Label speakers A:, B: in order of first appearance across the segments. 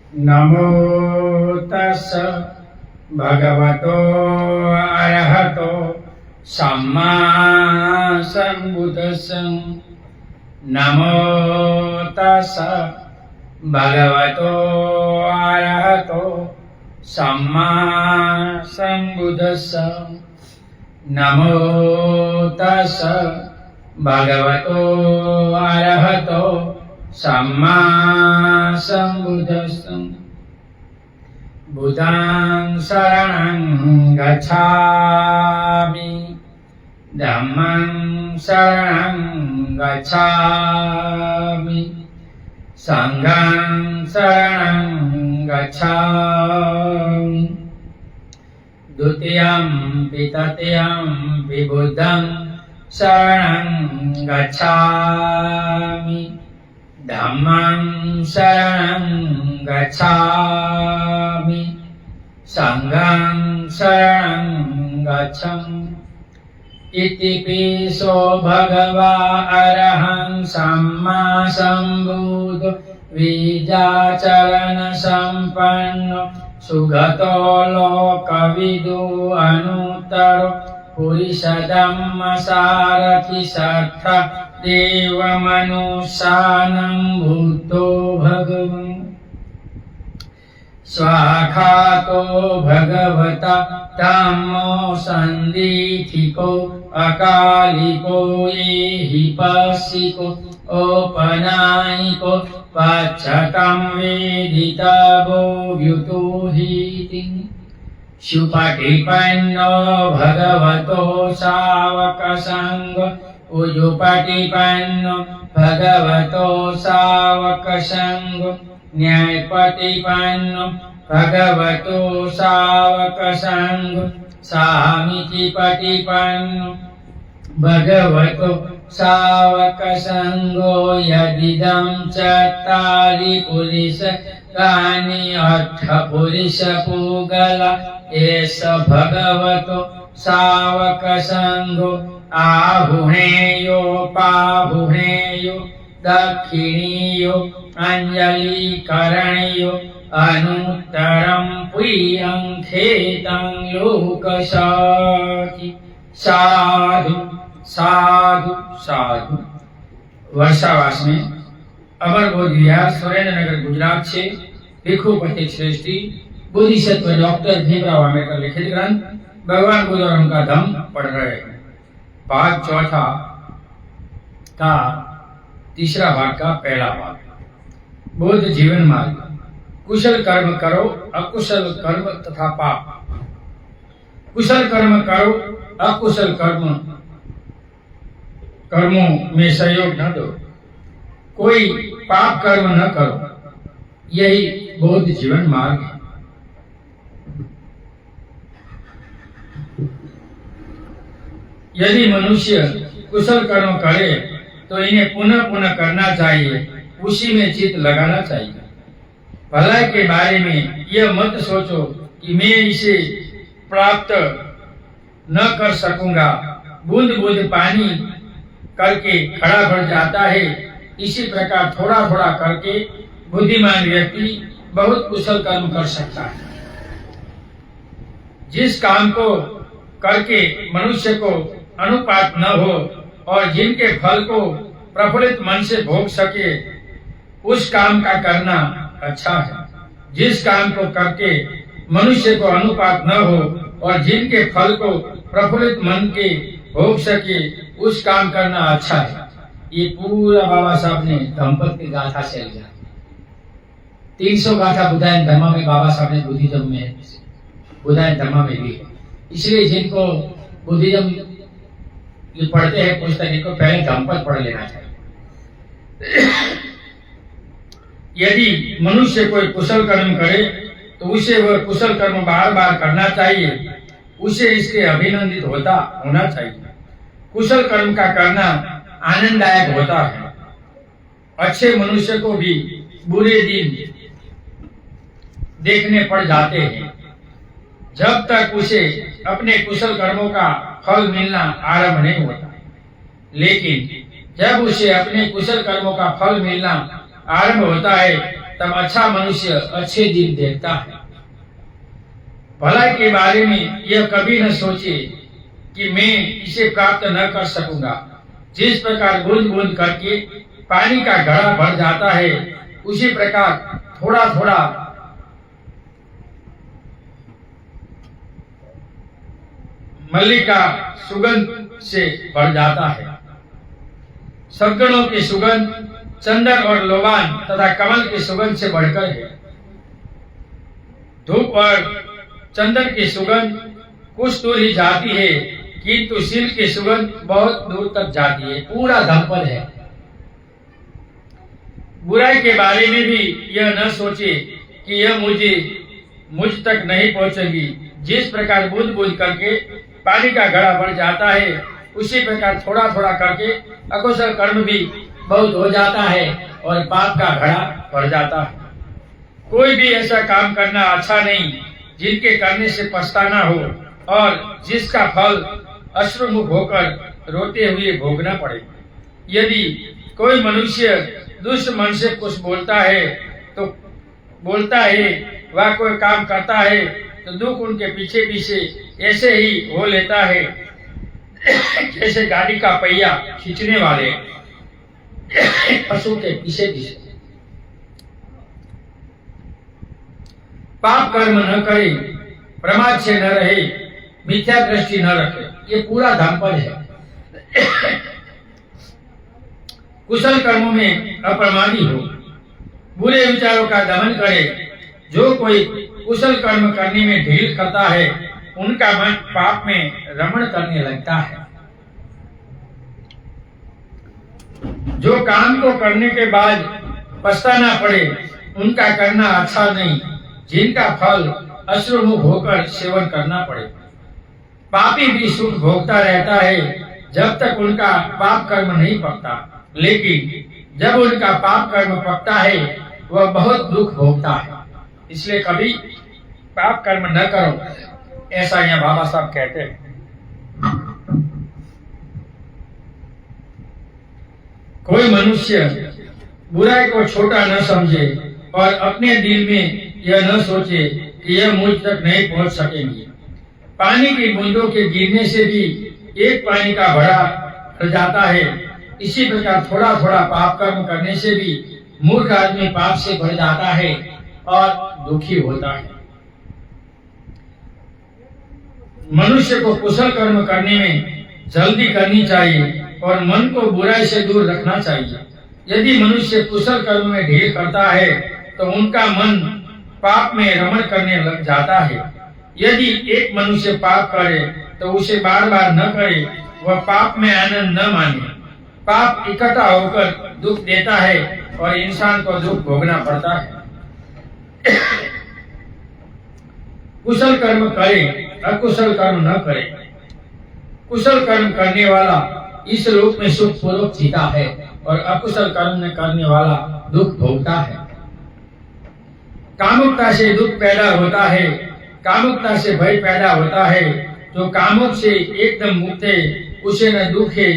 A: नमो तस् भगवतो अरहतो सम्मा सम्बुद्धस्स। नमो तस् भगवतो अरहतो सम्मा सम्बुद्धस्स। नमो तस् भगवतो अरहतो सम्मा सम्बुद्धस्स। बुद्धं शरणं गच्छामि, धम्मं शरणं गच्छामि, संघं शरणं गच्छामि। द्वितीयंपि तृतीयंपि बुद्धं शरणं गच्छामि, धम्मं शरणं गच्छामि, संघं शरणं गच्छामि। इतिपिसो भगवा अरहं सम्मा सम्बुद्धो विद्याचरण सम्पन्नो सुगतो लोकविदु अनुत्तरो पुरुषधम्म सारथि सत्थ देवमनुष्यानं बुद्धो भगवन्। स्वाखातो भगवता धम्मो सन्दिठिको अकालिको एहिपस्सिको औपनायिको पच्छतं वेदितवो व्युतोहीति। सुपटिपन्नो भगवतो सावकसङ्घो उजुपटिपन्नो भगवतो सावकसङ्घो न्यायपतिपन्नो भगवतो सावकसङ्घो सामीतिपतिपन्नो भगवतो सावकसङ्घो। यदिदं चत्वारि पुरुषाणि अर्थपुरुषपूगला एष भगवतो सावकसङ्घो। आहुणेयो पाहुणेयो दक्षिणीयो अंजलिकरणीयो अनुत्तरं प्रियं खेतं लोकसाखि। साधु साधु साधु। वर्षावास में अमर बोध विहार सुरेंद्रनगर गुजरात से भिक्षुपति श्रेष्ठी बोधिसत्व डॉक्टर भीमराव आंबेडकर लिखित ग्रंथ भगवान बुद्ध और उनका धम्म पढ़ रहे हैं। भाग चौथा का तीसरा भाग का पहला भाग। बुद्ध जीवन मार्ग। कुशल कर्म करो, अकुशल कर्म तथा पाप। कुशल कर्म करो, अकुशल कर्मों में सहयोग न दो, कोई पाप कर्म न करो। यही बौद्ध जीवन मार्ग है। यदि मनुष्य कुशल कर्म करे तो इन्हें पुनः पुनः करना चाहिए, उसी में चित्त लगाना चाहिए। भलाई के बारे में यह मत सोचो कि मैं इसे प्राप्त न कर सकूंगा। बूंद बूंद पानी करके खड़ा भर जाता है, इसी प्रकार थोड़ा थोड़ा करके बुद्धिमान व्यक्ति बहुत कुशल कर्म कर सकता है। जिस काम को करके मनुष्य को अनुपात न हो और जिनके फल को प्रफुल्लित मन से भोग सके, उस काम का करना अच्छा है। जिस काम को करके मनुष्य को अनुपात न हो और जिनके फल को प्रफुल्लित मन के भोग सके, उस काम करना अच्छा है। ये पूरा बाबा साहब ने धम्मपद की गाथा से लिया। 300 गाथा बुद्धायन धर्म में बाबा साहब ने बुद्धिज्म में बुद्धायन धर्म में ली है। इसलिए जिनको बुद्धिज्म पढ़ते हैं पुस्तक, इनको पहले धम्मपद पढ़ लेना चाहिए। यदि मनुष्य कोई कुशल कर्म करे तो उसे वह कुशल कर्म बार बार करना चाहिए, उसे इसके अभिनंदित होना चाहिए। कुशल कर्म का करना आनंददायक होता है। अच्छे मनुष्य को भी बुरे दिन देखने पड़ जाते हैं, जब तक उसे अपने कुशल कर्मों का फल मिलना आरंभ नहीं होता। लेकिन जब उसे अपने कुशल कर्मों का फल मिलना आरंभ होता है तब अच्छा मनुष्य अच्छे दिन देखता है। भलाई के बारे में यह कभी न सोचे कि मैं इसे प्राप्त न कर सकूंगा। जिस प्रकार बूंद बूंद करके पानी का घड़ा भर जाता है, उसी प्रकार थोड़ा थोड़ा मल्लिका सुगंध से भर जाता है। सद्गुणों की सुगंध चंदन और लोबान तथा कमल की सुगंध से बढ़कर है। धूप और चंदन की सुगंध कुछ दूर ही जाती है, किंतु सिल्क की सुगंध बहुत दूर तक जाती है, पूरा धम्पल है। बुराई के बारे में भी यह न सोचे कि यह मुझ तक नहीं पहुंचेगी। जिस प्रकार बूंद बूंद करके पानी का घड़ा भर जाता है, उसी प्रकार थोड़ा थोड़ा करके अकुशल कर्म भी बहुत हो जाता है और पाप का घड़ा भर जाता है। कोई भी ऐसा काम करना अच्छा नहीं जिनके करने से पछताना हो और जिसका फल अश्रुमुख होकर रोते हुए भोगना पड़े। यदि कोई मनुष्य दुष्ट मन से कुछ बोलता है तो बोलता है, वह कोई काम करता है तो दुख उनके पीछे पीछे ऐसे ही हो लेता है जैसे गाड़ी का पहिया खींचने वाले पशु के पीछे पीछे। पाप कर्म न करे, प्रमाद से न रहे, मिथ्या दृष्टि न रखे, ये पूरा धम्पल है। कुशल कर्मों में अप्रमादी हो, बुरे विचारों का दमन करे। जो कोई कुशल कर्म करने में ढील करता है, उनका मन पाप में रमण करने लगता है। जो काम को करने के बाद पछताना पड़े, उनका करना अच्छा नहीं। जिनका फल अश्रुमुख होकर सेवन करना पड़े। पापी भी सुख भोगता रहता है जब तक उनका पाप कर्म नहीं पकता, लेकिन जब उनका पाप कर्म पकता है, वह बहुत दुख भोगता है। इसलिए कभी पाप कर्म न करो, ऐसा यहाँ बाबा साहब कहते हैं। कोई मनुष्य बुराई को छोटा न समझे और अपने दिल में यह न सोचे कि यह मुझ तक नहीं पहुंच सकेंगी। पानी की बूंदों के गिरने से भी एक पानी का घड़ा भर जाता है। इसी प्रकार थोड़ा थोड़ा पाप कर्म करने से भी मूर्ख आदमी पाप से भर जाता है और दुखी होता है। मनुष्य को कुशल कर्म करने में जल्दी करनी चाहिए और मन को बुराई से दूर रखना चाहिए। यदि मनुष्य कुशल कर्म में ढील करता है तो उनका मन पाप में रमण करने लग जाता है। यदि एक मनुष्य पाप करे तो उसे बार बार न करे, वह पाप में आनंद न माने। पाप इकट्ठा होकर दुख देता है और इंसान को दुख भोगना पड़ता है। कुशल कर्म करे, अकुशल कर्म न करे। कुशल कर्म करने वाला इस रूप में सुख पूर्वक जीता है और अकुशल कर्म करने वाला दुख भोगता है। कामुकता से दुख पैदा होता है, कामुकता से भय पैदा होता है। जो कामुक से एकदम मुक्त है, उसे न दुख है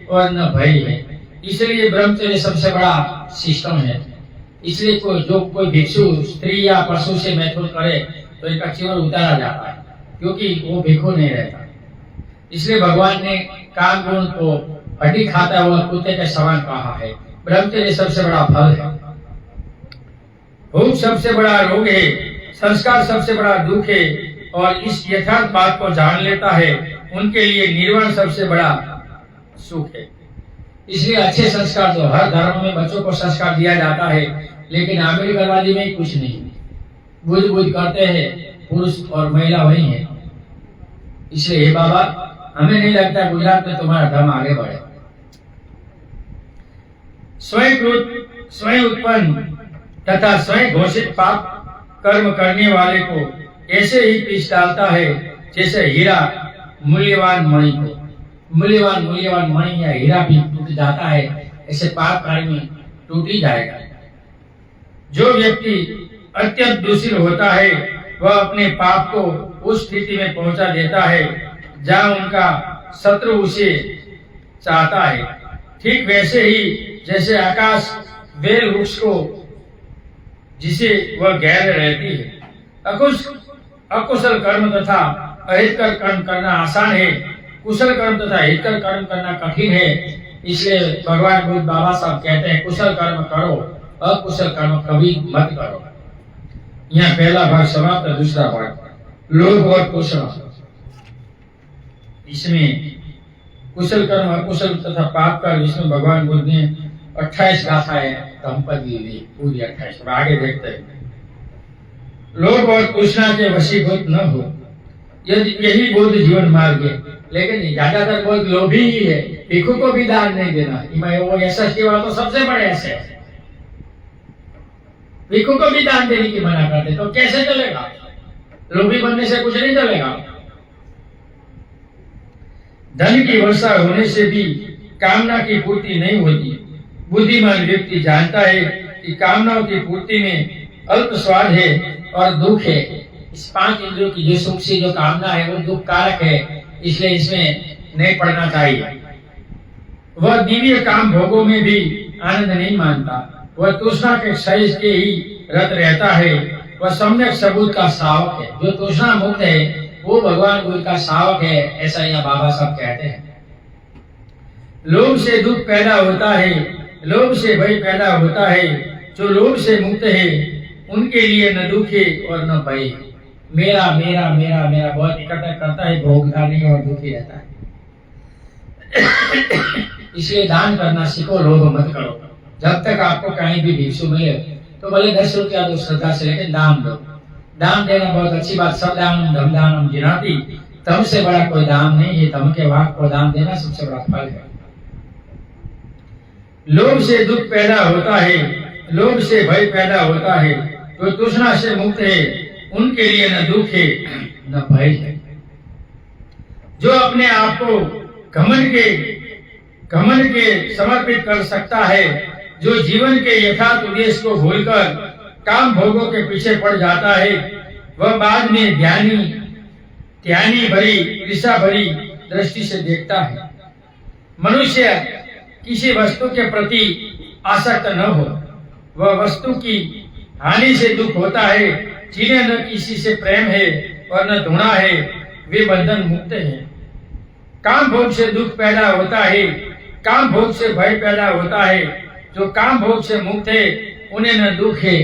A: और न भय है। इसलिए ब्रह्मचर्य सबसे बड़ा सिस्टम है। इसलिए कोई भिक्षु स्त्री या पशु से मैथुन करे तो इनका जीवन उतारा जाता है, क्योंकि वो भिक्षु नहीं रहता। इसलिए भगवान ने काम गुण को हड्डी खाता हुआ कुत्ते के समान कहा है। ब्रह्मचर्य सबसे बड़ा फल है। भूख सबसे बड़ा रोग है, संस्कार सबसे बड़ा दुख है और इस यथार्थ बात को जान लेता है, उनके लिए निर्वाण सबसे बड़ा सुख है। इसलिए अच्छे संस्कार तो हर धर्म में बच्चों को संस्कार दिया जाता है, लेकिन अमेरिकनवादी में कुछ नहीं। बुझ बुझ करते हैं, पुरुष और महिला वही है। इसलिए हे बाबा, हमें नहीं लगता गुजरात में तुम्हारा धर्म आगे बढ़े। स्वयं स्वयं उत्पन्न तथा स्वयं घोषित पाप कर्म करने वाले को ऐसे ही पीस डालता है जैसे हीरा मूल्यवान मणि को। मूल्यवान मणि या हीरा भी टूट जाता है, ऐसे पाप कर्म टूट ही जाएगा। जो व्यक्ति अत्यंत दूषित होता है, वह अपने पाप को उस स्थिति में पहुंचा देता है जहां उनका शत्रु उसे चाहता है। ठीक वैसे ही जैसे आकाश बेल वृक्ष को जिसे वह गैर रहती है। अकुशल कर्म तथा अहितकर कर्म करना आसान है, कुशल कर्म तथा हितकर कर्म करना कठिन है। इसलिए भगवान बुद्ध बाबा साहब कहते हैं कुशल कर्म करो, अकुशल कर्म कभी मत करो। यहाँ पहला भाग समाप्त, दूसरा भाग लोभ और कुशल। इसमें कुशल कर्म, अकुशल तथा पाप कर्म, इसमें भगवान बुद्ध ने 28 गाथाएं दंपति दी, पूरी 28। आगे देखते हैं। लोभ और तृष्णा के वशीभूत न हो, यही बुद्ध जीवन मार्ग है। लेकिन ज्यादातर बहुत लोभी ही है, भिक्षु को भी दान नहीं देना। मैं वो यशस्वी वाला तो सबसे बड़े ऐसे है, भिक्षु को भी दान देने की मना करते, तो कैसे चलेगा? लोभी बनने से कुछ नहीं चलेगा। धन की वर्षा होने से भी कामना की पूर्ति नहीं होती। बुद्धिमान व्यक्ति जानता है कि कामनाओं की पूर्ति में अल्प स्वाद है और दुख है। इस 5 इंद्रियों की जो सुख से जो कामना है वो दुख कारक है, इसलिए इसमें नहीं पड़ना चाहिए। वह दिव्य काम भोगों में भी आनंद नहीं मानता, वह तृष्णा के क्षय के ही रत रहता है। वह सम्यक सबूत का श्रावक है। जो तृष्णा मुक्त है वो भगवान बुद्ध का श्रावक है, ऐसा यहाँ बाबा साहब कहते हैं। लोभ से दुख पैदा होता है, लोभ से भय पैदा होता है। जो लोभ से मुक्त है उनके लिए न दुख है और न भय है। मेरा मेरा मेरा मेरा बहुत इकट्ठा करता है, भोगता नहीं और दुखी रहता है। इसलिए दान करना सीखो, लोभ मत करो। जब तक आपको कहीं भी भिक्षु मिले तो भले 10 रुपया दो श्रद्धा से, लेकिन दान दो। दान देना बहुत अच्छी बात। सब दान धम दानम जिनाति, तम से बड़ा कोई दान नहीं है। तम के वाक को दान देना सबसे बड़ा फल है। लोभ से दुख पैदा होता है, लोभ से भय पैदा होता है। जो तृष्णा से मुक्त है उनके लिए न दुख है न भय है। जो अपने आप को घमंड के समर्पित कर सकता है, जो जीवन के यथार्थ उद्देश्य को भूलकर काम भोगों के पीछे पड़ जाता है, वह बाद में ध्यानी भरी ईर्ष्या भरी दृष्टि से देखता है। मनुष्य किसी वस्तु के प्रति आसक्त न हो, वह वस्तु की हानि से दुख होता है। जिन्हें न किसी से प्रेम है और न धुना है, वे बंधन मुक्त हैं। काम भोग से दुख पैदा होता है, काम भोग से भय पैदा होता है। जो काम भोग से मुक्त है उन्हें न दुख है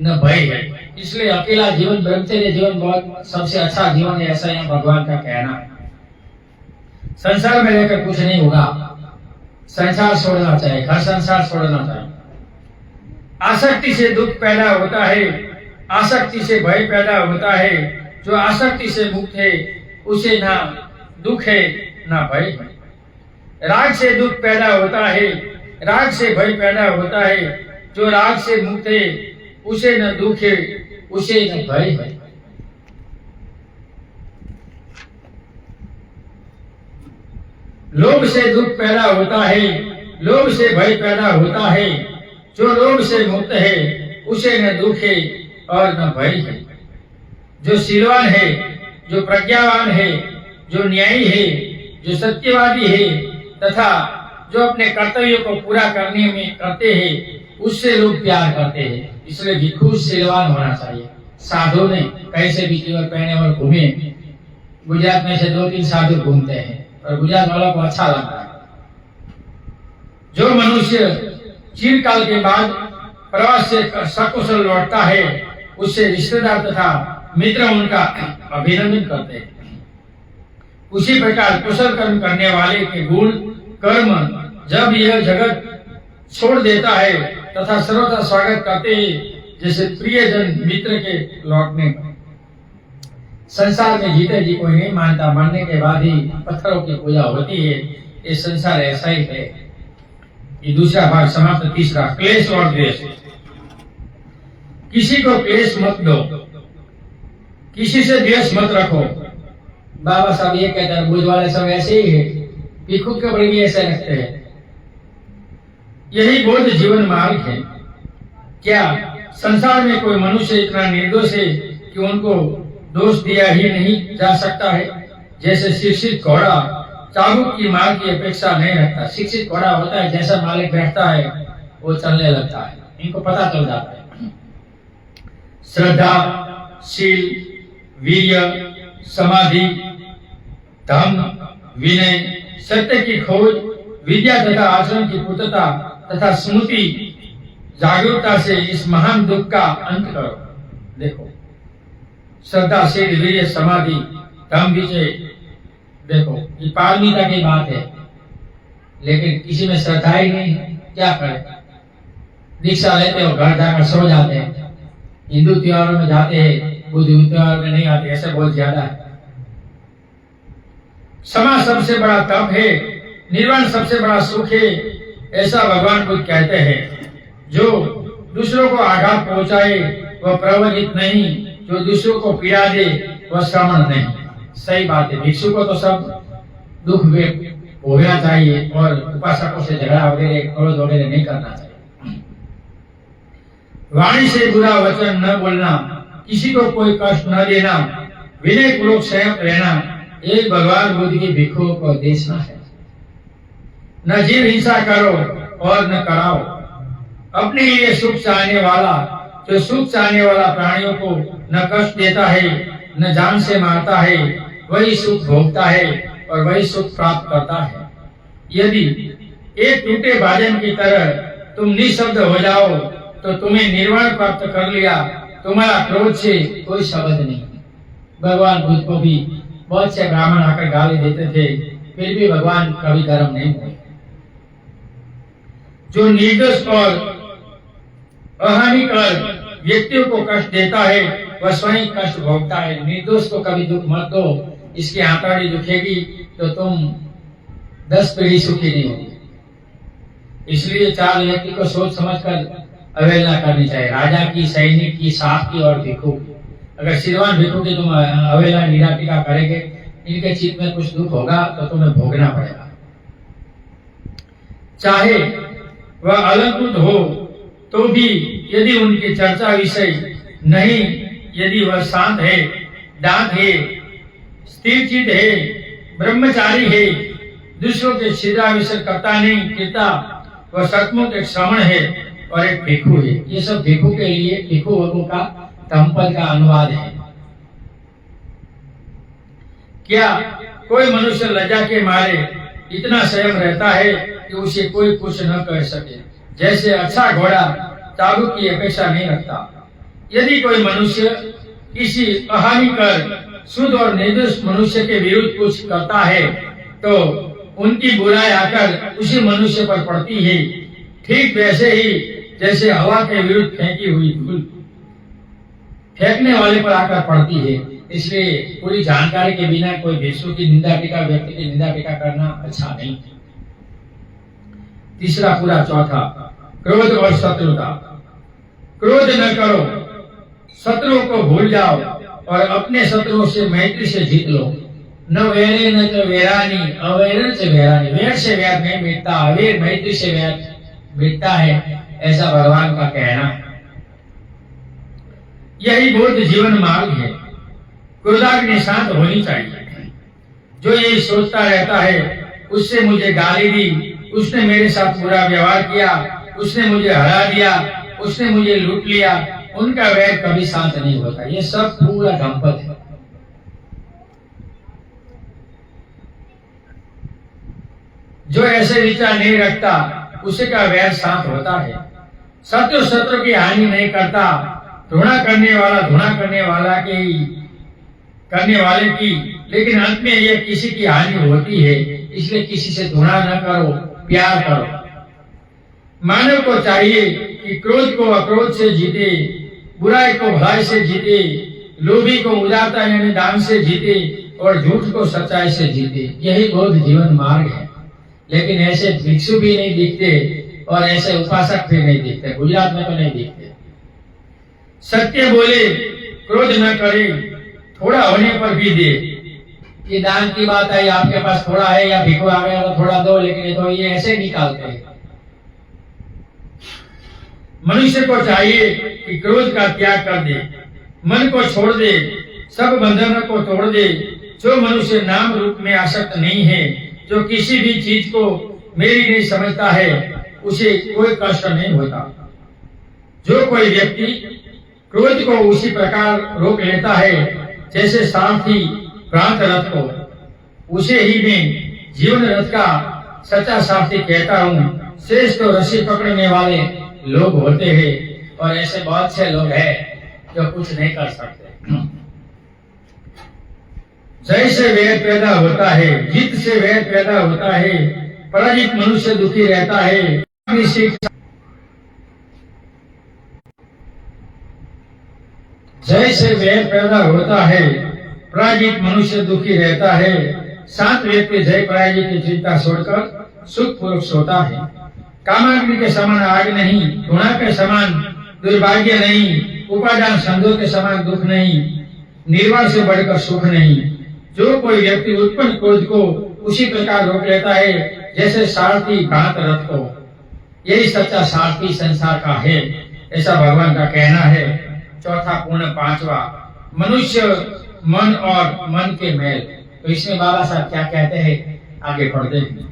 A: न भय है। इसलिए अकेला जीवन, ब्रह्मचर्य जीवन बहुत सबसे अच्छा जीवन है, ऐसा यहाँ भगवान का कहना है। संसार में रहकर कुछ नहीं होगा, संसार छोड़ना चाहिए, घर संसार छोड़ना चाहिए। आसक्ति से दुख पैदा होता है, आसक्ति से भय पैदा होता है। जो आसक्ति से मुक्त है उसे ना दुख है ना भय है। राग से दुख पैदा होता है, राग से भय पैदा होता है। जो राग से मुक्त है उसे न दुख है उसे न भय है। लोभ से दुख पैदा होता है, लोभ से भय पैदा होता है। जो लोभ से मुक्त है उसे न दुख है और न भय है। जो शीलवान है, जो प्रज्ञावान है, जो न्यायी है, जो सत्यवादी है तथा जो अपने कर्तव्यों को पूरा करने में करते हैं, उससे लोग प्यार करते हैं। इसलिए भिक्षु शीलवान होना चाहिए। साधु ने कैसे भी केवल पहने और घूमे। गुजरात में से 2-3 साधु घूमते हैं और गुजरात वालों को अच्छा लगता है। जो मनुष्य चिरकाल के बाद प्रवास से सकुशल लौटता है, उससे रिश्तेदार तथा मित्र उनका अभिनंदन करते हैं। उसी प्रकार कुशल कर्म करने वाले के गुण कर्म जब यह जगत छोड़ देता है तथा सर्वथा स्वागत करते हैं, जैसे प्रियजन मित्र के लौटने का। संसार में जीते जी कोई नहीं मानता, मरने के बाद ही पत्थरों की पूजा होती है। ये संसार ऐसा ही है। ये दूसरा भाग समाप्त। तीसरा, क्लेश और द्वेष। किसी को क्लेश मत दो, किसी से द्वेष मत रखो। बाबा साहब ये कहते हैं, बुद्ध वाले सब ऐसे ही है, भिक्षु के बड़े भी ऐसे रखते हैं। यही बौद्ध जीवन मार्ग है। क्या संसार में कोई मनुष्य इतना निर्दोष है कि उनको दोष दिया ही नहीं जा सकता है? जैसे शिक्षित घोड़ा चाबुक की मार की अपेक्षा नहीं रखता। शिक्षित घोड़ा होता है, जैसा मालिक बैठता है वो चलने लगता है, इनको पता चल जाता है। श्रद्धा, शील, वीर्य, समाधि, धम, विनय, सत्य की खोज, विद्या तथा आचरण की पूर्तता तथा स्मृति जागरूकता से इस महान दुख का अंत करो। देखो, श्रद्धा, शील, वीर्य, समाधि, धम, विजय, देखो ये पारमिता की बात है, लेकिन किसी में श्रद्धा ही नहीं है, क्या करे? दीक्षा लेते हो, घर जाकर सो जाते हैं, हिंदू त्योहारों में जाते हैं, बुद्ध त्योहार में नहीं आते, ऐसे बहुत ज्यादा है। क्षमा सबसे बड़ा तप है, निर्वाण सबसे बड़ा सुख है, ऐसा भगवान बुद्ध कहते हैं। जो दूसरों को आघात पहुंचाए वह प्रवजित नहीं, जो दूसरों को पीड़ा दे वह श्रमण नहीं। सही बात है, भिक्षु को तो सब दुख भोगना चाहिए और उपासकों से झगड़ा वगैरह, क्रोध वगैरह नहीं करना चाहिए। वाणी से बुरा वचन न बोलना, किसी को कोई कष्ट न देना, विनय पूर्वक संयत रहना, ये भगवान बुद्ध के भिक्षुओं को देशना है। न जीव हिंसा करो और न कराओ। अपने लिए सुख चाहने वाला, जो सुख चाहने वाला प्राणियों को न कष्ट देता है न जान से मारता है, वही सुख भोगता है और वही सुख प्राप्त करता है। यदि एक टूटे बाजन की तरह तुम निशब्द हो जाओ तो तुम्हें निर्वाण प्राप्त कर लिया, तुम्हारा क्रोध से कोई शब्द नहीं। भगवान बुद्ध को भी बहुत से ब्राह्मण आकर गाली देते थे, फिर भी भगवान कभी गर्म नहीं हुए। जो निर्दोष और अहानिकर व्यक्तियों को कष्ट देता है वह स्वयं कष्ट भोगता है। निर्दोष को कभी दुख मत दो, इसकी आंतड़ी दुखेगी तो तुम 10 पीढ़ी सुखी नहीं होगी। इसलिए 4 व्यक्ति को सोच समझकर अवहेलना करनी चाहिए, राजा की, सैनिक की, सांप की और भिक्षु की। अगर श्रीमान भिक्षु की तुम अवहेलना निराटिका करेंगे, इनके चित्त में कुछ दुख होगा तो तुम्हें भोगना पड़ेगा। चाहे वह अलंकृत हो तो भी यदि उनकी चर्चा विषय नहीं, यदि वह शांत है, दांत है, स्थिर चित है, ब्रह्मचारी है, दूसरों के छिद्रा विषय करता नहीं गिरता, वह सचमुच एक श्रमण है और एक भिक्षु है। ये सब भिक्षु के लिए, भिक्षु वर्गों का धम्मपद का अनुवाद है। क्या कोई मनुष्य लज्जा के मारे इतना संयम रहता है कि उसे कोई कुछ न कह सके? जैसे अच्छा घोड़ा चाबुक की अपेक्षा नहीं रखता। यदि कोई मनुष्य किसी अहानिकर, शुद्ध और निर्दोष मनुष्य के विरुद्ध कुछ करता है तो उनकी बुराई आकर उसी मनुष्य पर पड़ती है, ठीक वैसे ही जैसे हवा के विरुद्ध फेंकी हुई धूल फेंकने वाले पर आकर पड़ती है। इसलिए पूरी जानकारी के बिना कोई भिक्षु की निंदा टीका, व्यक्ति की निंदा टीका करना अच्छा नहीं। तीसरा पूरा चौथा, क्रोध और शत्रुता। क्रोध न करो, शत्रुओं को भूल जाओ और अपने शत्रुओं से मैत्री से जीत लो। न वैरे न तो वैरानी, अवैरन से वैरानी। वैर से वैर नहीं मिटता, अवैर मैत्री से वैर मिटता है, ऐसा भगवान का कहना है। यही बुद्ध जीवन मार्ग है। क्रोधाग्नि शांत होनी चाहिए। जो ये सोचता रहता है उससे मुझे गाली दी, उसने मेरे साथ बुरा व्यवहार किया, उसने मुझे हरा दिया, उसने मुझे लूट लिया, उनका वैर कभी शांत नहीं होता। ये सब पूरा धम्मपद है। जो ऐसे विचार नहीं रखता उसी का वैर शांत होता है। शत्रु शत्रु की हानि नहीं करता, धुना करने वाले की, लेकिन अंत में यह किसी की हानि होती है। इसलिए किसी से धुना न करो, प्यार करो। मानव को चाहिए कि क्रोध को अक्रोध से जीते, बुराई को भलाई से जीते, लोभी को उदारता यानी दान से जीते और झूठ को सच्चाई से जीते। यही बौद्ध जीवन मार्ग है। लेकिन ऐसे भिक्षु भी नहीं दिखते और ऐसे उपासक भी नहीं दिखते, गुजरात में तो नहीं दिखते। सत्य बोले, क्रोध न करे, थोड़ा होने पर भी दे। ये दान की बात है, आपके पास थोड़ा है या भिक्षु आ गया तो थोड़ा दो, लेकिन ये तो ये ऐसे निकालते हैं। मनुष्य को चाहिए कि क्रोध का त्याग कर दे, मन को छोड़ दे, सब बंधनों को तोड़ दे। जो मनुष्य नाम रूप में आसक्त नहीं है, जो किसी भी चीज को मेरी नहीं समझता है, उसे कोई कष्ट नहीं होता। जो कोई व्यक्ति क्रोध को उसी प्रकार रोक लेता है जैसे सारथी भ्रांत रथ को। उसे ही मैं जीवन रथ का सच्चा सारथी कहता हूँ। शेष तो रस्सी पकड़ने वाले लोग होते हैं और ऐसे बहुत से लोग हैं जो कुछ नहीं कर सकते। जय से वैर पैदा होता है, जीत से वैर पैदा होता है, पराजित मनुष्य दुखी रहता है। जय से वैर पैदा होता है, पराजित मनुष्य दुखी रहता है। शांत व्यक्ति जय पराजय की चिंता छोड़कर सुखपूर्वक सोता है। कामाग्नि के समान आग नहीं, घृणा के समान दुर्भाग्य नहीं, उपादान संदोष के समान दुख नहीं, निर्वाण से बढ़कर सुख नहीं। जो कोई व्यक्ति उत्पन्न क्रोध को उसी प्रकार रोक लेता है जैसे सारथी भ्रांत रथ को। यही सच्चा सारथी संसार का है, ऐसा भगवान का कहना है। चौथा पूर्ण पांचवा, मनुष्य मन और मन के मेल। तो इसमें बाबा साहब क्या कहते हैं, आगे पढ़ते हैं।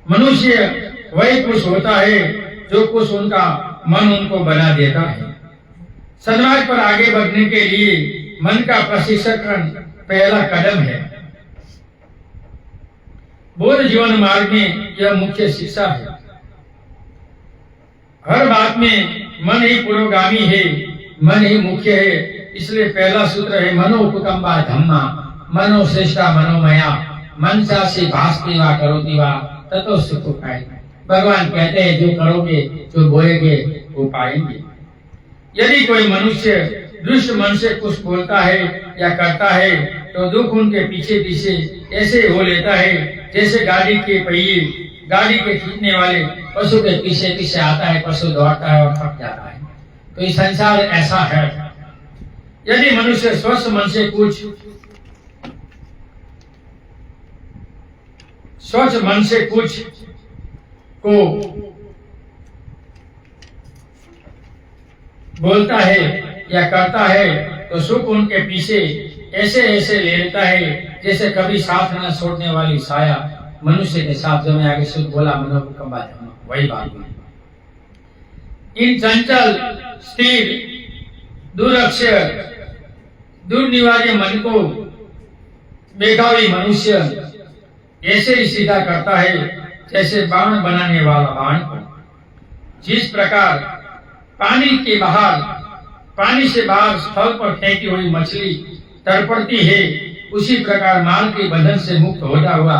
A: मनुष्य वही पुरुष होता है जो कुछ उनका मन उनको बना देता है। समाज पर आगे बढ़ने के लिए मन का प्रशिक्षण पहला कदम है। बुद्ध जीवन मार्ग में यह मुख्य शिक्षा है। हर बात में मन ही पुरोगामी है, मन ही मुख्य है। इसलिए पहला सूत्र है मनोपकंबा धम्मा, मनो श्रेष्ठा मनोमया, मन चासी भास्ति वा करोति वा ततो सुख पाए। भगवान कहते हैं जो करोगे, जो बोएगे, वो पाएंगे। यदि कोई मनुष्य दुष्ट मन से कुछ बोलता है या करता है तो दुख उनके पीछे पीछे ऐसे हो लेता है जैसे गाड़ी के पहिए गाड़ी के खींचने वाले पशु के पीछे पीछे आता है। पशु दौड़ता है और थक जाता है। तो ये संसार ऐसा है। यदि मनुष्य स्वस्थ मन से कुछ स्वच्छ मन से कुछ को बोलता है या करता है तो सुख उनके पीछे ऐसे ऐसे ले लेता है जैसे कभी साथ न छोड़ने वाली साया मनुष्य के साथ। जो मैं आगे शुद्ध बोला मनोकंबा धम्मा, वही बात हुई। इन चंचल स्थिर दुरक्षर दुर्निवार्य मन को बेगावी मनुष्य ऐसे ही सीधा करता है जैसे बाण बनाने वाला बाण को। जिस प्रकार पानी से बाहर स्थल पर फेंकी हुई मछली तड़पती है, उसी प्रकार माल के बंधन से मुक्त होता हुआ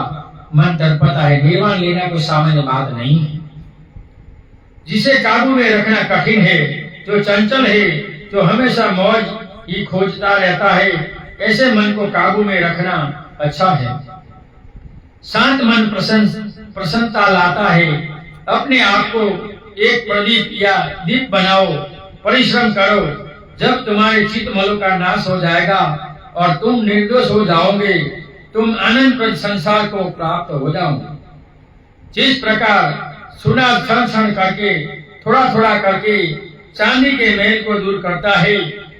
A: मन तड़पता है। निर्वाण लेना कोई सामान्य बात नहीं है। जिसे काबू में रखना कठिन है, जो चंचल है, जो हमेशा मौज ही खोजता रहता है, ऐसे मन को काबू में रखना अच्छा है। शांत मन प्रसन्नता लाता है। अपने आप को एक प्रदीप या दीप बनाओ, परिश्रम करो। जब तुम्हारे चित्त मलों का नाश हो जाएगा और तुम निर्दोष हो जाओगे, तुम अनंत संसार को प्राप्त हो जाओगे। जिस प्रकार सुना क्षण क्षण करके थोड़ा थोड़ा करके चांदी के मेल को दूर करता है,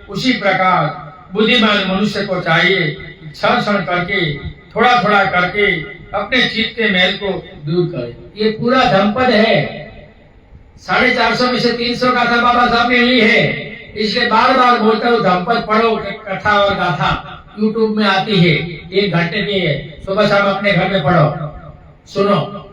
A: उसी प्रकार बुद्धिमान मनुष्य को चाहिए क्षण क्षण करके थोड़ा थोड़ा करके अपने चित्त के मेल को दूर करे। ये पूरा धम्मपद है। 450 में से 300 गाथा बाबा साहब ने ली है। इसलिए बार बार बोलता हूँ धम्मपद पढ़ो। कथा और गाथा यूट्यूब में आती है, 1 घंटे की है। सुबह शाम अपने घर में पढ़ो, सुनो।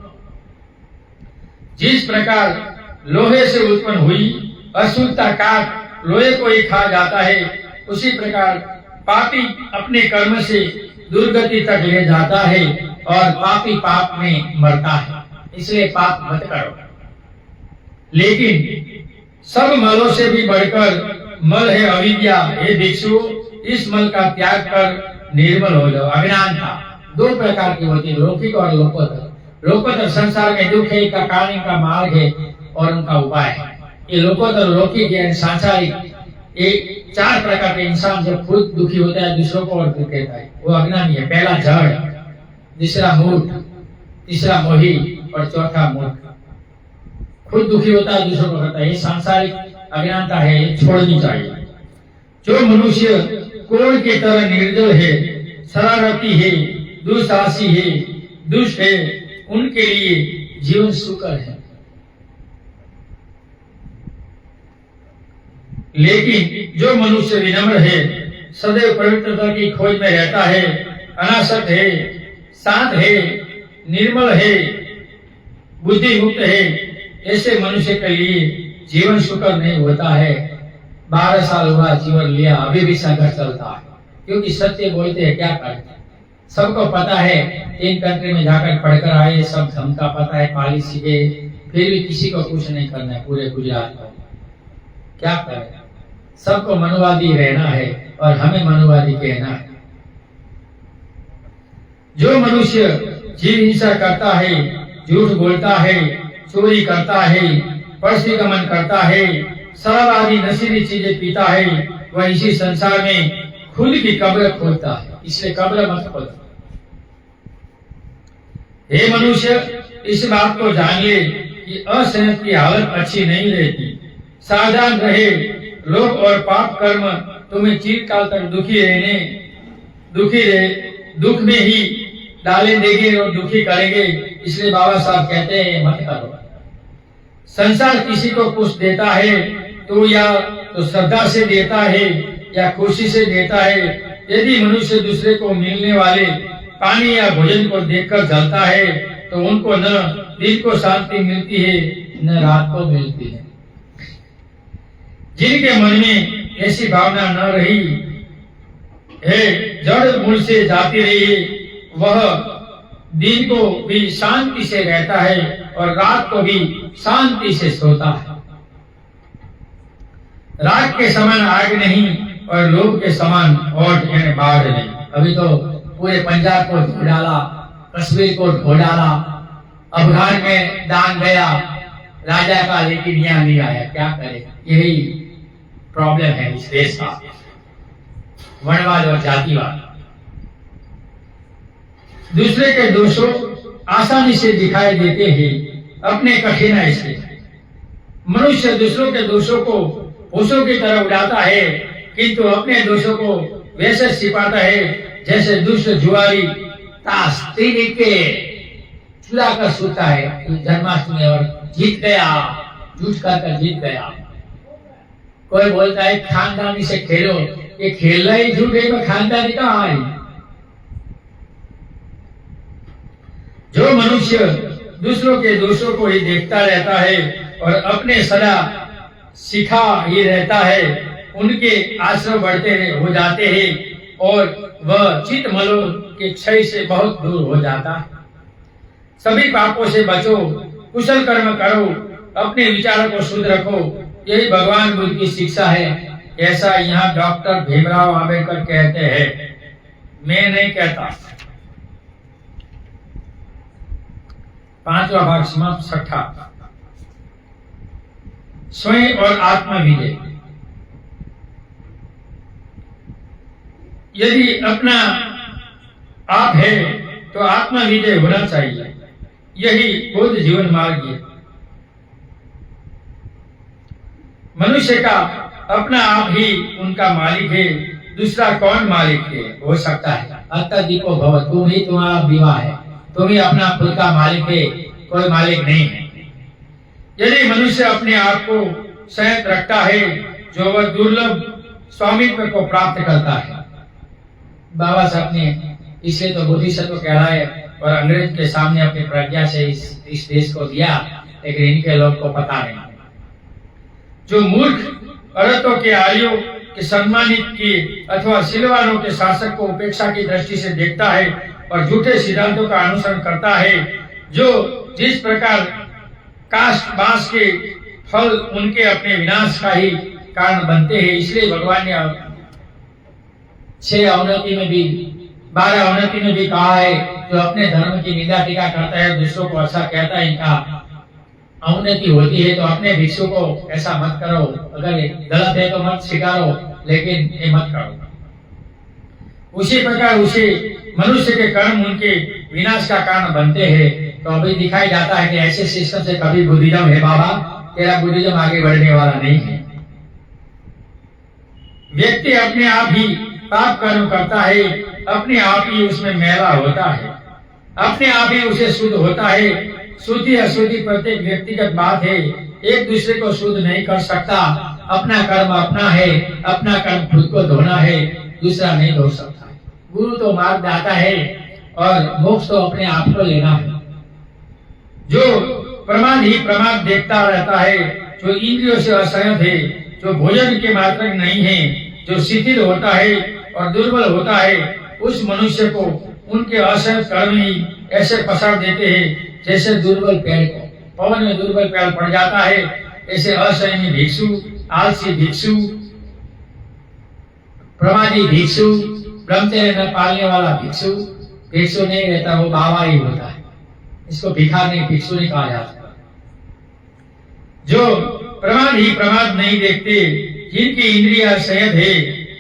A: जिस प्रकार लोहे से उत्पन्न हुई अशुद्धता काट लोहे को ही खा जाता है, उसी प्रकार पापी अपने कर्म से दुर्गति तक ले जाता है और पापी पाप में मरता है। इसलिए पाप मत करो। लेकिन सब मलों से भी बढ़कर मल है अविद्या। हे भिक्षु, इस मल का त्याग कर निर्मल हो जाओ। अज्ञानता 2 प्रकार की होती है, लौकिक और लोकोत्तर। लोकोत्तर संसार में दुख है, का कारण का मार्ग है और उनका उपाय है। ये लोकोत्तर लौकिक है सांसारिक। एक 4 प्रकार के इंसान जब खुद दुखी होता है, दूसरों को और दुख देता है, वो अज्ञानी है। पहला जड़, दूसरा मूर्ख, तीसरा मोही और चौथा मूर्ख। खुद दुखी होता है, दूसरों को करता है। ये सांसारिक अज्ञानता है, ये छोड़नी चाहिए। जो मनुष्य कोढ़ की तरह निर्दय है, शरारती है, दुस्साहसी है, दुष्ट है, उनके लिए जीवन सुकर है। लेकिन जो मनुष्य विनम्र है, सदैव पवित्रता की खोज में रहता है, अनासक्त है, शांत है, निर्मल है, बुद्धि मुक्त है, ऐसे मनुष्य के लिए जीवन सुखद नहीं होता है। 12 साल हुआ जीवन लिया, अभी भी संघर्ष चलता है, क्योंकि सत्य बोलते हैं, क्या करते हैं। सबको पता है, 3 कंट्री में जाकर पढ़कर आए, सब धमका पता है, पालिश सीखे, फिर भी किसी को कुछ नहीं करना है पूरे गुजरात को। क्या करें, सबको मनुवादी रहना है और हमें मनुवादी कहना है। जो मनुष्य जीव हिंसा करता है, झूठ बोलता है, चोरी करता है, परस्त्री गमन करता है, शराब आदि नशीली चीजें पीता है, वह इसी संसार में खुद की कब्र खोदता है। इसलिए कब्र मत खोदो। हे मनुष्य, इस बात को जान ले कि असहमत की हालत अच्छी नहीं रहती। सावधान रहे, लोभ और पाप कर्म तुम्हें चिरकाल तक दुख में ही डालें देंगे और दुखी करेंगे। इसलिए बाबा साहब कहते हैं, मत करो। संसार किसी को कुछ देता है तो या तो श्रद्धा से देता है या खुशी से देता है। यदि मनुष्य दूसरे को मिलने वाले पानी या भोजन को देखकर जलता है तो उनको न दिन को शांति मिलती है न रात को मिलती है। जिनके मन में ऐसी भावना न रही है, जड़ मूल से जाती रही है, वह दिन को भी शांति से रहता है और रात को भी शांति से सोता है। राग के समान आग नहीं और लोभ के समान ओट यानी बाढ़ नहीं। अभी तो पूरे पंजाब को ढो डाला, कश्मीर को ढो डाला, अफगान में दान गया राजा का, लेकिन यहाँ नहीं आया। क्या करे, यही प्रॉब्लम है इस देश का, वर्णवाद और जातिवाद। दूसरे के दोषों आसानी से दिखाई देते हैं, अपने कठिनाई से। मनुष्य दूसरों के दोषों को भूसों की तरह उड़ाता है, किंतु अपने दोषों को वैसे छिपाता है जैसे दुष्ट जुआरी ताश के चुरा कर सोता है जन्माष्टमी और जीत गया, झूठ कर जीत गया। कोई बोलता है खानदानी से खेलो, ये खेलना ही झूठ है, मैं खानदानी कहाँ है। जो मनुष्य दूसरों के दोषों को ही देखता रहता है और अपने सदा सिखा ही रहता है, उनके आश्रय बढ़ते हो जाते हैं और वह चित्त मलों के क्षय से बहुत दूर हो जाता है। सभी पापों से बचो, कुशल कर्म करो, अपने विचारों को शुद्ध रखो, यही भगवान बुद्ध की शिक्षा है। ऐसा यहाँ डॉक्टर भीमराव आंबेडकर कहते हैं, मैं नहीं कहता। 5वां भाग समाप्त। 6 स्वयं और आत्मा विजय। यदि अपना आप है तो आत्मा विजय होना चाहिए, यही बुद्ध जीवन मार्ग है। मनुष्य का अपना आप ही उनका मालिक है, दूसरा कौन मालिक है हो सकता है। अत्तदीपो भव, तुम ही तुम्हारा विवाह है, तुम ही अपना खुद का मालिक है, कोई मालिक नहीं है। यदि मनुष्य अपने आप को संयत रखता है, जो वह दुर्लभ स्वामित्व को प्राप्त करता है। बाबा साहब ने इसे तो बोधिसत्व कहलाए और अंग्रेज के सामने अपनी प्रज्ञा से इस देश को दिया, लेकिन इनके लोग को पता नहीं। जो मूर्ख औरतों के आर्यों के सम्मानित किए अथवा सिलवानों के शासक को उपेक्षा की दृष्टि से देखता है और झूठे सिद्धांतों का अनुसरण करता है, जो जिस प्रकार काष्ठ बांस के फल उनके अपने विनाश का ही कारण बनते हैं, इसलिए भगवान ने 6 अवनति में भी 12 अवनति में भी कहा है, जो अपने धर्म की निंदा टीका करता है, दूसरों को अच्छा कहता है, इनका अवनति होती है। तो अपने भिक्षु को ऐसा मत करो, अगर गलत है तो मत स्वीकारो, लेकिन ये मत करो। उसी प्रकार उसे मनुष्य के कर्म उनके विनाश का कारण बनते हैं। तो अभी दिखाई जाता है कि ऐसे सिस्टम से कभी बुद्धिज्म है बाबा, तेरा बुद्धिज्म आगे बढ़ने वाला नहीं है। व्यक्ति अपने आप ही पाप कर्म करता है, अपने आप ही उसमें मैला होता है, अपने आप ही उसे शुद्ध होता है। शुद्धि अशुद्धि प्रत्येक व्यक्तिगत बात है, एक दूसरे को शुद्ध नहीं कर सकता। अपना कर्म अपना है, अपना कर्म खुद को धोना है, दूसरा नहीं धो सकता है। गुरु तो मार्गदाता है और मोक्ष तो अपने आप को लेना है। जो प्रमाद ही प्रमाद देखता रहता है, जो इंद्रियों से असंयत है, जो भोजन के मात्र नहीं है, जो शिथिल होता है और दुर्बल होता है, उस मनुष्य को उनके असंयत कर्म ही ऐसे पसार देते हैं जैसे दुर्बल पेड़ को पवन में दुर्बल पेड़ पड़ जाता है। ऐसे असंयमी भिक्षु, आलसी भिक्षु, प्रमादी भिक्षु, ब्रह्मचर्य न पालने वाला भिक्षु, भिक्षु नहीं रहता, वो बाबा ही होता है। इसको भिखार नहीं, भिक्षु नहीं कहा जाता। जो प्रमाद ही प्रमाद नहीं देखते, जिनकी इंद्रिया संयत है,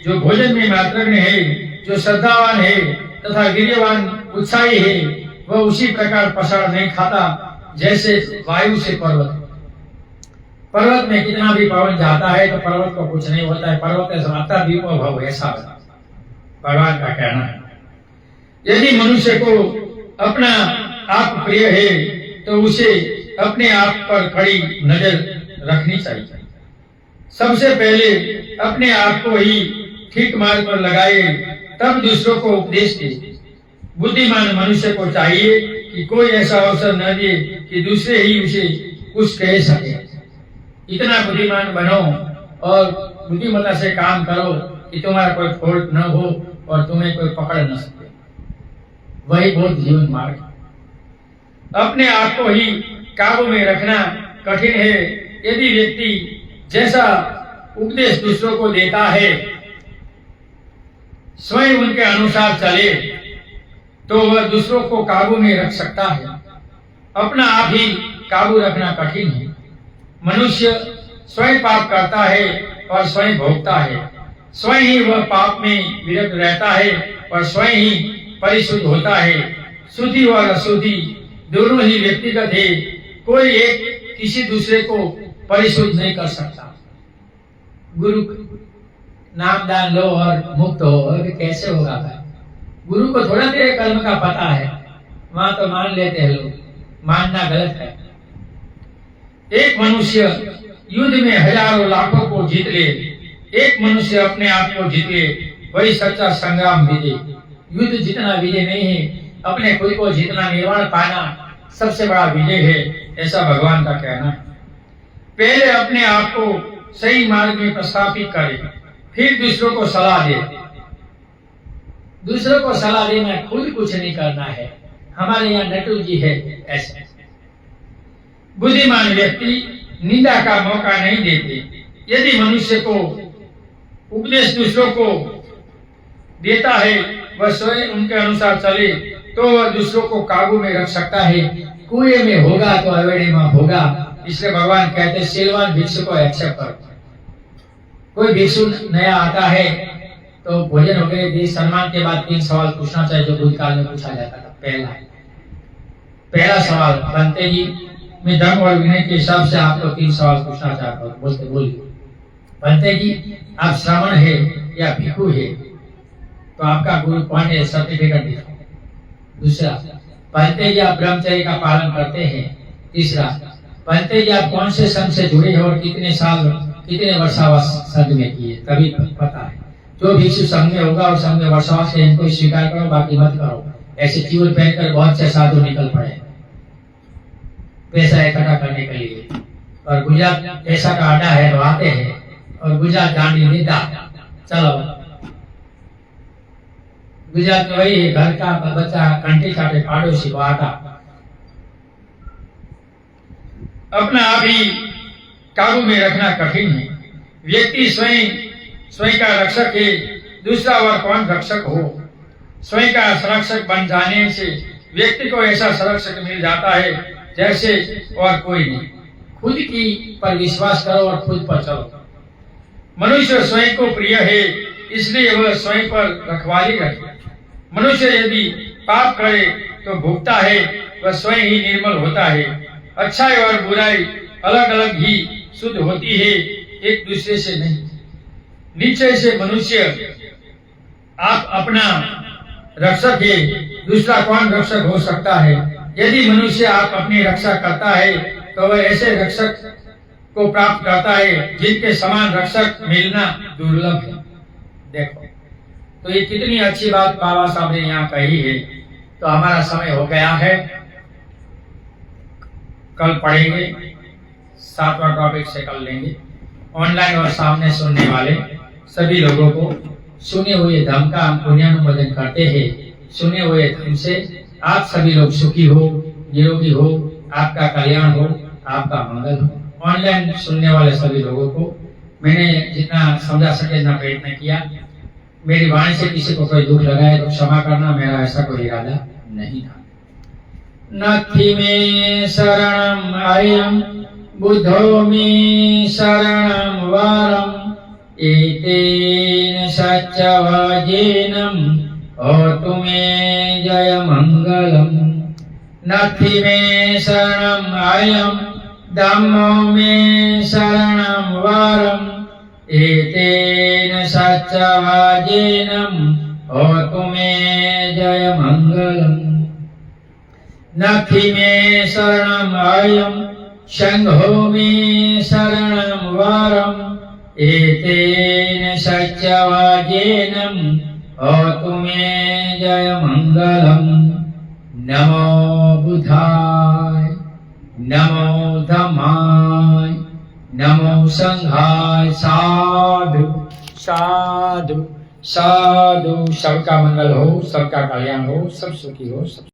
A: जो भोजन में मात्रज्ञ है, जो श्रद्धावान है तथा वीर्यवान उत्साही है, वह उसी प्रकार पसार नहीं खाता जैसे वायु से पर्वत। पर्वत में कितना भी पवन जाता है तो पर्वत को कुछ नहीं होता है, पर्वत समाता दीपो भव, ऐसा भगवान का कहना है। यदि मनुष्य को अपना आप प्रिय है तो उसे अपने आप पर कड़ी नजर रखनी चाहिए। सबसे पहले अपने आप को ही ठीक मार्ग पर लगाए, तब दूसरों को उपदेश दे। बुद्धिमान मनुष्य को चाहिए कि कोई ऐसा अवसर न दे कि दूसरे ही उसे कुछ कह सके। इतना बुद्धिमान बनो और बुद्धिमत्ता से काम करो कि तुम्हारा कोई फॉल्ट न हो और तुम्हें कोई पकड़ न सके। वही बहुत जीवन मार्ग। अपने आप को ही काबू में रखना कठिन है। यदि व्यक्ति जैसा उपदेश दूसरों को देता है, स्वयं उनके अनुसार चले, तो वह दूसरों को काबू में रख सकता है। अपना आप ही काबू रखना कठिन है। मनुष्य स्वयं पाप करता है और स्वयं भोगता है। स्वयं ही वह पाप में विरक्त रहता है और स्वयं ही परिशुद्ध होता है। शुद्धि और अशुद्धि दोनों ही व्यक्तिगत है। कोई एक किसी दूसरे को परिशुद्ध नहीं कर सकता। गुरु नाम दान लो और मुक्त हो, कैसे होगा भाई? गुरु को थोड़ा तेरे कर्म का पता है, वहां तो मान लेते हैं लोग, मानना गलत है। एक मनुष्य युद्ध में हजारों लाखों को जीत ले, एक मनुष्य अपने आप को जीत ले, वही सच्चा संग्राम विजय। युद्ध जितना विजय नहीं है, अपने खुद को जितना निर्वाण पाना सबसे बड़ा विजय है, ऐसा भगवान का कहना है। पहले अपने आप को सही मार्ग में प्रस्थापित करे, फिर दूसरों को सलाह दे। दूसरों को सलाह देना, खुद कुछ नहीं करना है। हमारे यहाँ नटू जी है ऐसे। बुद्धिमान व्यक्ति निंदा का मौका नहीं देते। यदि मनुष्य को उपदेश दूसरों को देता है, वह स्वयं उनके अनुसार चले, तो वह दूसरों को काबू में रख सकता है। कुएं में होगा तो अवेड़ी में होगा। इसलिए भगवान कहते हैं शीलवान भिक्षु को एक्सेप्ट करो। कोई भिक्षु नया आता है तो भोजन वगैरह सम्मान के बाद 3 सवाल पूछना चाहिए, जो बुद्ध काल में पूछा जाता था। पहला सवाल, बनते जी मैं धर्म और विनय के हिसाब से आपको 3 सवाल पूछना चाहता हूँ। बोलते बोलिए। बनते जी, आप श्रमण है या भिक्षु है? तो आपका गुरु कौन है? सर्टिफिकेट दिखाओ। दूसरा, बनते जी आप ब्रह्मचर्य का पालन करते हैं? तीसरा, बनते जी आप कौन से संघ से जुड़े हो और कितने वर्षावास संघ में किए? तभी पता है। जो भिक्षु संघ में होगा और संघ में वर्षावास है, इनको स्वीकार करो, बाकी मत करो। ऐसे चीवर पहनकर बहुत से साधु निकल पड़े पैसा इकट्ठा करने के लिए। और गुजरात पैसा का अड्डा है तो आते हैं, और गुजरात दांडी नेता। चलो, गुजरात में वही है, घर का बच्चा कंटी काटे, पड़ोसी को आटा। अपना आप ही काबू में रखना कठिन है। व्यक्ति स्वयं का रक्षक है, दूसरा वह कौन रक्षक हो? स्वयं का संरक्षक बन जाने से व्यक्ति को ऐसा संरक्षक मिल जाता है जैसे और कोई नहीं। खुद की पर विश्वास करो और खुद पर चलो। मनुष्य स्वयं को प्रिय है, इसलिए वह स्वयं पर रखवाली रखे। मनुष्य यदि पाप करे तो भुगता है, वह स्वयं ही निर्मल होता है। अच्छाई और बुराई अलग अलग ही शुद्ध होती है, एक दूसरे से नहीं। निश्चय से मनुष्य आप अपना रक्षक है, दूसरा कौन रक्षक हो सकता है? यदि मनुष्य आप अपनी रक्षा करता है तो वह ऐसे रक्षक को प्राप्त करता है, जिनके समान रक्षक मिलना दुर्लभ है। देखो, तो ये कितनी अच्छी बात बाबा साहब ने यहाँ कही है। तो हमारा समय हो गया है, कल पढ़ेंगे, 7वां टॉपिक से कल लेंगे। ऑनलाइन और सामने सुनने वाले सभी लोगों को सुने हुए धर्म का हम पुण्यानुमोदन करते हैं। सुने हुए धर्म से आप सभी लोग सुखी हो, निरोगी हो, आपका कल्याण हो, आपका मंगल हो। ऑनलाइन सुनने वाले सभी लोगों को मैंने जितना समझा सके इतना प्रयत्न किया। मेरी वाणी से किसी को कोई दुख लगा है तो क्षमा करना, मेरा ऐसा कोई इरादा नहीं था। नथि मे शरणम अयम बुद्धो मे शरणम वरम एतेन सच्चवजेनम होतु मे जय मंगलम। नथि मे शरणम अयम धम्मो मे शरणम वरम एतेन सच्चवजेनम होतु मे जय मंगलम। नथि मे शरणम अयम संघो मे शरणम वरम एतेन सच्चवजेनम होतु मे जय मंगलम। नमो बुद्धाय, नमो धम्माय, नमो संघाय। साधु साधु साधु। सबका मंगल हो, सबका कल्याण हो, सब सुखी हो, सब